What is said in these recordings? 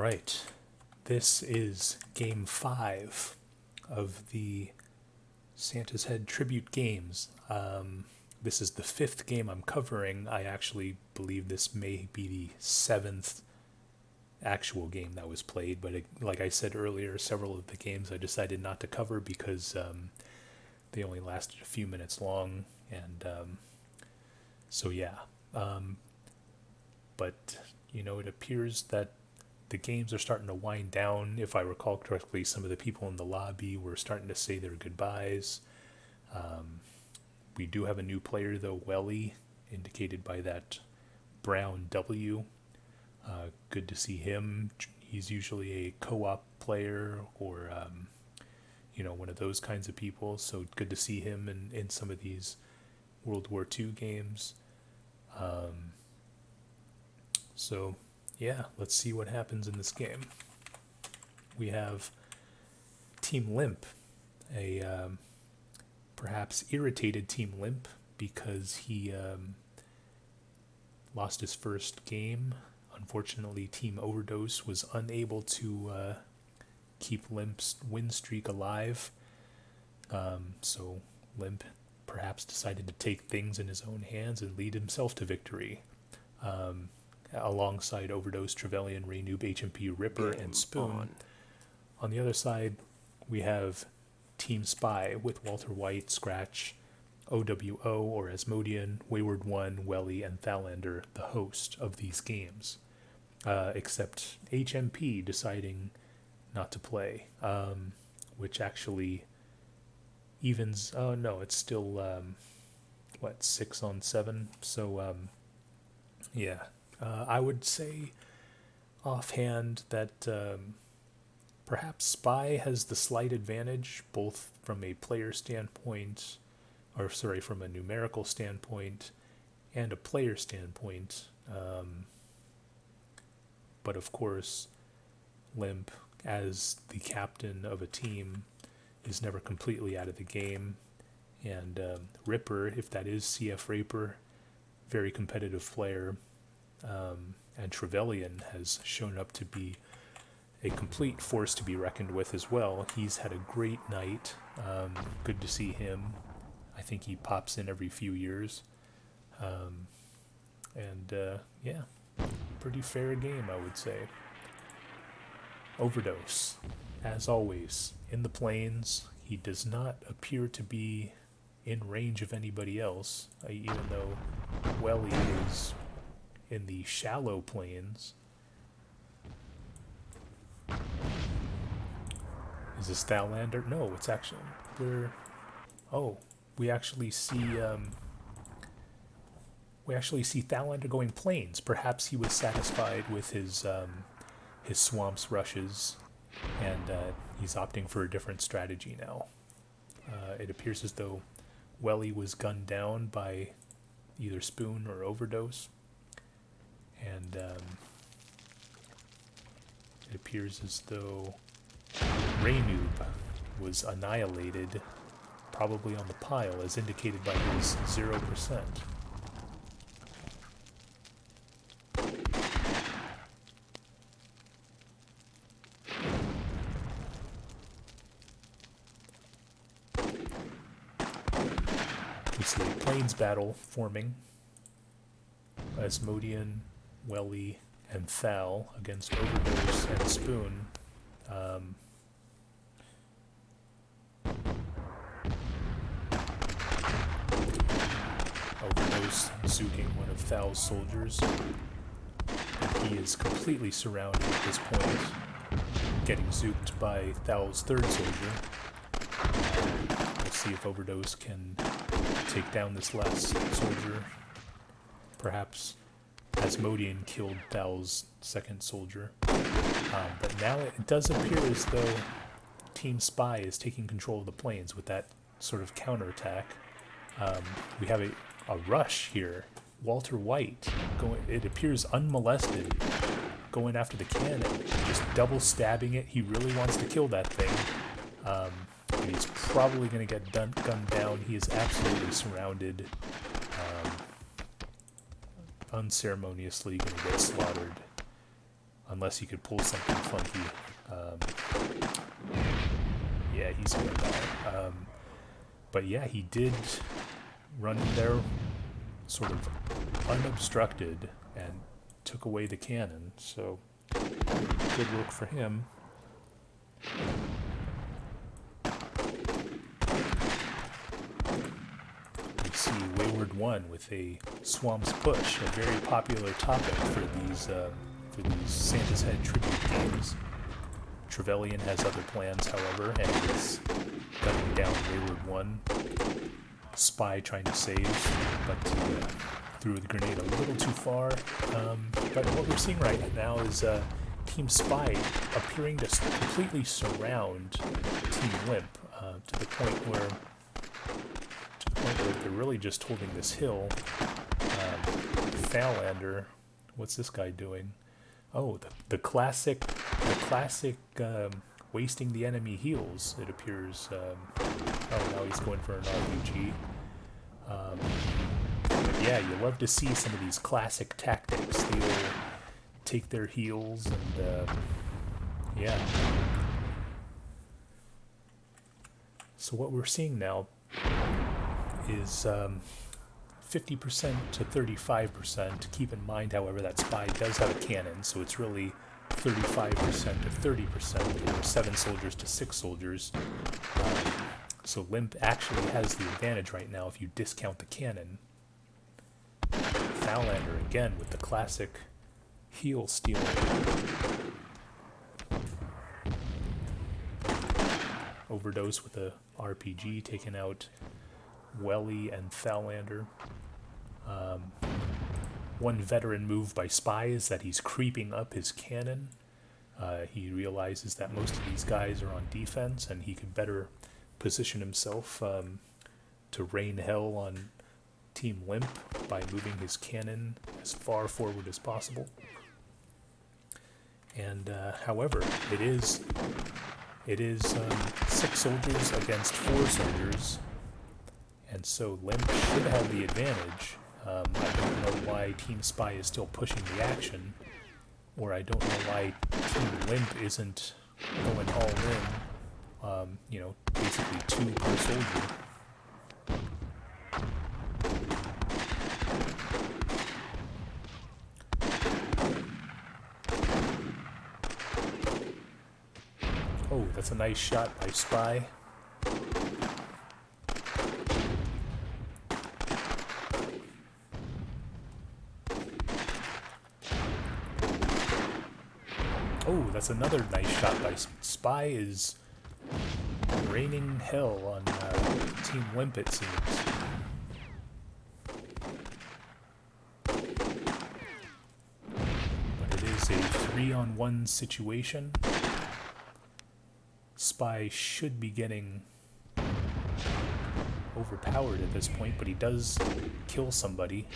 right. This is game 5 of the Santa's Head Tribute Games. This is the 5th game I'm covering. I actually believe this may be the 7th actual game that was played, but like I said earlier, several of the games I decided not to cover because they only lasted a few minutes long, and so yeah. But, it appears that the games are starting to wind down. If I recall correctly, some of the people in the lobby were starting to say their goodbyes. We do have a new player, though, Welly, indicated by that brown W. Good to see him. He's usually a co-op player or, one of those kinds of people. So good to see him in some of these World War II games. So, yeah, let's see what happens in this game. We have Team Limp, a perhaps irritated Team Limp because he lost his first game. Unfortunately, Team Overdose was unable to keep Limp's win streak alive. So Limp perhaps decided to take things in his own hands and lead himself to victory. Alongside Overdose, Trevelyan, Raynoob, HMP, Ripper, and Spoon. On the other side, we have Team Spy with Walter White, Scratch, OWO or Asmodean, Wayward One, Welly, and Thalander, the host of these games. Except HMP deciding not to play, which actually evens. Oh no, it's still 6-on-7. So yeah. I would say offhand that perhaps Spy has the slight advantage, both from a player standpoint, from a numerical standpoint, and a player standpoint. But of course, Limp, as the captain of a team, is never completely out of the game. And Ripper, if that is CF Raper, very competitive player. And Trevelyan has shown up to be a complete force to be reckoned with as well. He's had a great night. Good to see him. I think he pops in every few years. Yeah, pretty fair game, I would say. Overdose, as always, in the plains. He does not appear to be in range of anybody else, even though Welly is in the shallow plains. Is this Thalander? No, it's actually we actually see Thalander going plains. Perhaps he was satisfied with his swamps rushes, and he's opting for a different strategy now. It appears as though Welly was gunned down by either Spoon or Overdose. And it appears as though Raynoob was annihilated, probably on the pile, as indicated by his 0%. We see a plains battle forming. Asmodean, Welly, and Thal against Overdose and Spoon. Overdose zuking one of Thal's soldiers. He is completely surrounded at this point, getting zuked by Thal's third soldier. We'll see if Overdose can take down this last soldier. Perhaps Asmodean killed Thal's second soldier. But now it does appear as though Team Spy is taking control of the plains with that sort of counterattack. We have a rush here. Walter White, it appears unmolested, going after the cannon, just double stabbing it. He really wants to kill that thing. He's probably going to get gunned down. He is absolutely surrounded. Unceremoniously going to get slaughtered. unless he could pull something funky. Yeah, he's gonna die. But yeah, he did run in there sort of unobstructed and took away the cannon, so good work for him. We see Wayward One with a Swamp's Push, a very popular topic for these Santa's Head tribute games. Trevelyan has other plans, however, and is gunning down Wayward One. Spy trying to save, but he threw the grenade a little too far. But what we're seeing right now is Team Spy appearing to completely surround Team Limp to the point where they're really just holding this hill. Phalander, what's this guy doing? Oh, the classic wasting the enemy heals, it appears. Oh, now he's going for an RPG. But yeah, you love to see some of these classic tactics. They'll take their heals and, yeah. So what we're seeing now is 50% to 35%. Keep in mind, however, that Spy does have a cannon, so it's really 35% to 30%, or 7 soldiers to 6 soldiers. So Limp actually has the advantage right now if you discount the cannon. Phalander again with the classic heal stealing. Overdose with a RPG, taking out Welly and Phalander. One veteran move by Spy is that he's creeping up his cannon. He realizes that most of these guys are on defense and he can better position himself to rain hell on Team Limp by moving his cannon as far forward as possible. And however, it is 6 soldiers against 4 soldiers, and so Limp should have the advantage. I don't know why Team Spy is still pushing the action, or I don't know why Team Limp isn't going all in. You know, basically 2 per soldier. Oh, that's a nice shot by Spy. Oh, that's another nice shot by Spy. Is raining hell on Team Limp, it seems. But it is a 3-on-1 situation. Spy should be getting overpowered at this point, but he does kill somebody.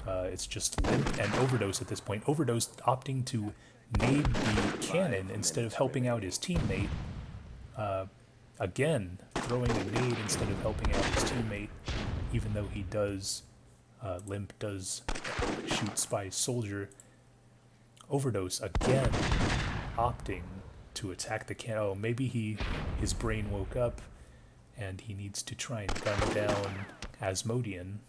It's just Limp and Overdose at this point. Overdose opting to nade the cannon instead of helping out his teammate. Again, throwing a nade instead of helping out his teammate, even though he does, Limp does shoot Spy's soldier. Overdose again opting to attack the cannon. Oh, maybe his brain woke up and he needs to try and gun down Asmodean.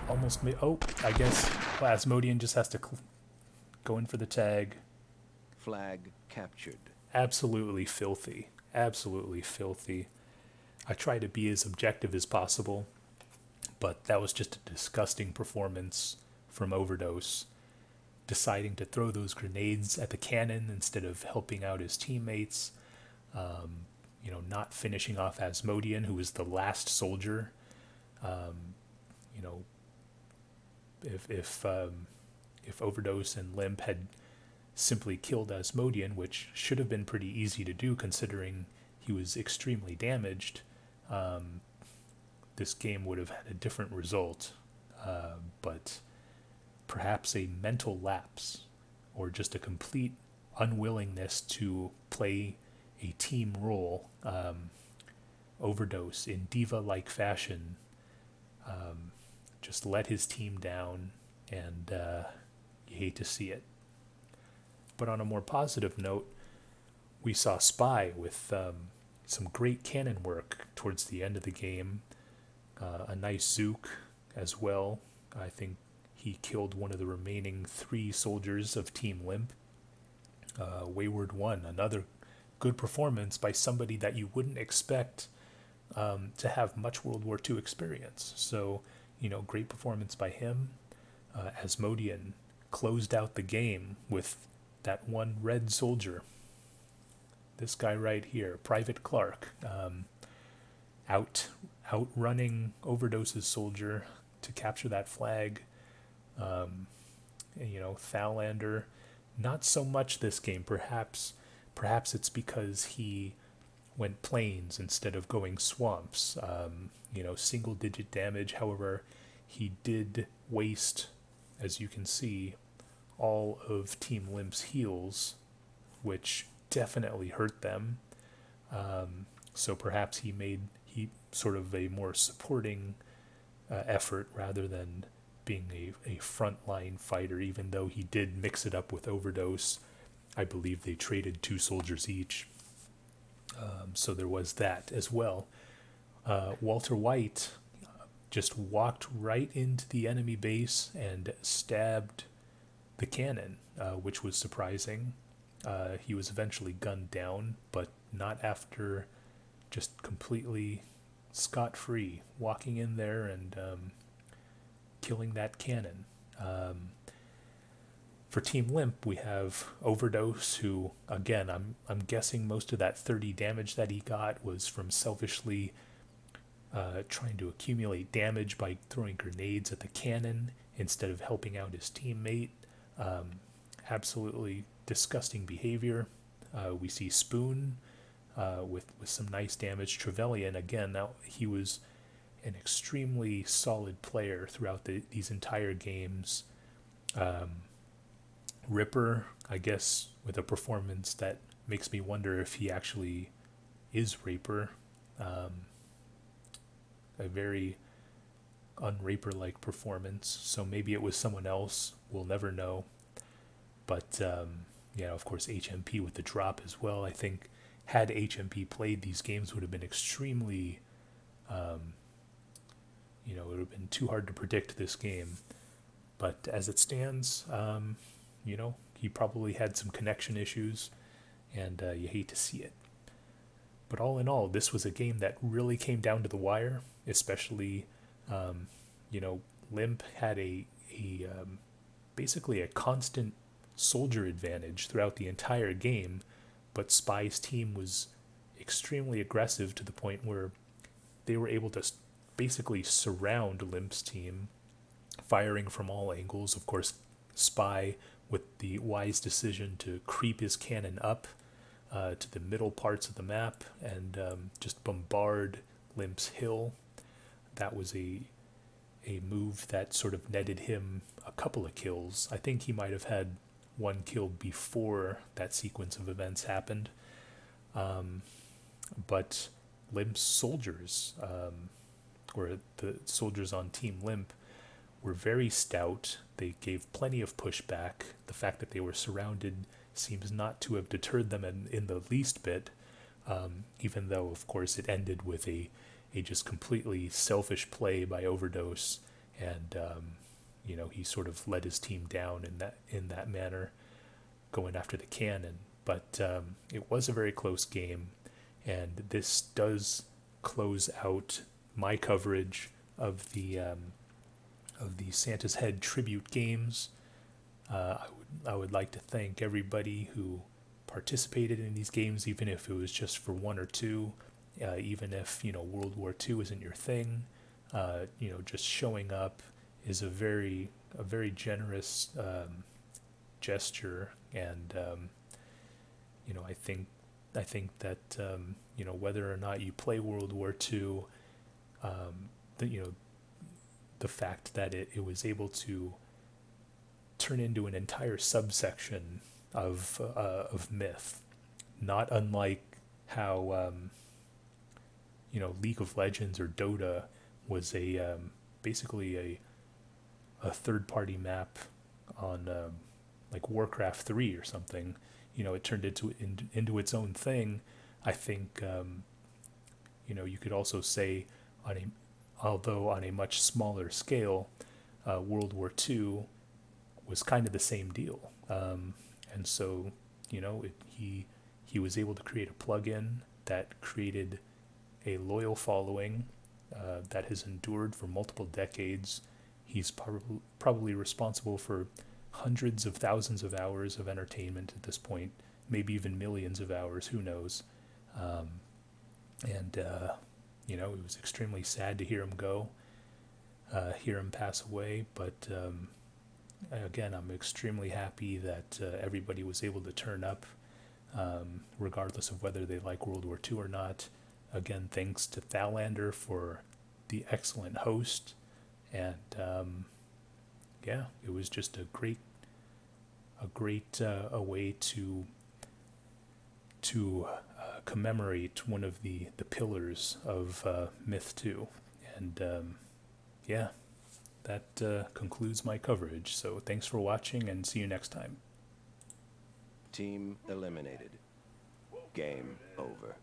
Almost made. Oh, I guess Asmodean just has to go in for the tag. Flag captured. Absolutely filthy. Absolutely filthy. I try to be as objective as possible, but that was just a disgusting performance from Overdose, deciding to throw those grenades at the cannon instead of helping out his teammates. You know, not finishing off Asmodean, who was the last soldier. You know, if Overdose and Limp had simply killed Asmodean, which should have been pretty easy to do considering he was extremely damaged, this game would have had a different result. But perhaps a mental lapse or just a complete unwillingness to play a team role. Overdose, in diva-like fashion, just let his team down, and you hate to see it. But on a more positive note, we saw Spy with some great cannon work towards the end of the game, a nice Zook as well. I think he killed one of the remaining 3 soldiers of Team Limp. Wayward One, another good performance by somebody that you wouldn't expect to have much World War II experience. So, great performance by him. Asmodean closed out the game with that one red soldier. This guy right here, Private Clark, outrunning Overdose's soldier to capture that flag. Thalander, not so much this game. Perhaps it's because he went plains instead of going swamps. Single digit damage. However, he did waste, as you can see, all of Team Limp's heals, which definitely hurt them. So perhaps he sort of a more supporting effort rather than being a frontline fighter, even though he did mix it up with Overdose. I believe they traded 2 soldiers each. So there was that as well. Walter White just walked right into the enemy base and stabbed the cannon, which was surprising. He was eventually gunned down, but not after just completely scot-free, walking in there and killing that cannon. For Team Limp, we have Overdose, who, again, I'm guessing most of that 30 damage that he got was from selfishly trying to accumulate damage by throwing grenades at the cannon instead of helping out his teammate. Absolutely disgusting behavior. We see Spoon with some nice damage. Trevelyan, again, now he was an extremely solid player throughout these entire games. Ripper, I guess, with a performance that makes me wonder if he actually is Raper. A very un-Raper-like performance, so maybe it was someone else. We'll never know. But, of course, HMP with the drop as well. I think had HMP played, these games would have been extremely, it would have been too hard to predict this game. But as it stands, he probably had some connection issues, and you hate to see it. But all in all, this was a game that really came down to the wire, especially, Limp had basically a constant soldier advantage throughout the entire game, but Spy's team was extremely aggressive to the point where they were able to basically surround Limp's team, firing from all angles. Of course, Spy with the wise decision to creep his cannon up to the middle parts of the map and just bombard Limp's hill. That was a move that sort of netted him a couple of kills. I think he might have had 1 kill before that sequence of events happened. But Limp's soldiers, or the soldiers on Team Limp, were very stout. They gave plenty of pushback. The fact that they were surrounded seems not to have deterred them in the least bit, even though, of course, it ended with a just completely selfish play by Overdose, and he sort of let his team down in that manner, going after the cannon. But it was a very close game, and this does close out my coverage of the Santa's Head tribute games. I would like to thank everybody who participated in these games, even if it was just for 1 or 2, even if World War II isn't your thing. Just showing up is a very generous gesture, and I think that whether or not you play World War II, the fact that it was able to turn into an entire subsection of myth, not unlike how League of Legends or Dota was a basically a third-party map on like Warcraft 3 or something. It turned into its own thing. I think you could also say although on a much smaller scale, World War II was kind of the same deal. And so, he was able to create a plugin that created a loyal following that has endured for multiple decades. He's probably responsible for hundreds of thousands of hours of entertainment at this point, maybe even millions of hours, who knows. And it was extremely sad to hear him go, hear him pass away. But again, I'm extremely happy that everybody was able to turn up, regardless of whether they like World War II or not. Again, thanks to Thalander for the excellent host. And it was just a great way to commemorate one of the pillars of Myth 2. And that concludes my coverage. So thanks for watching, and see you next time. Team eliminated. Game over.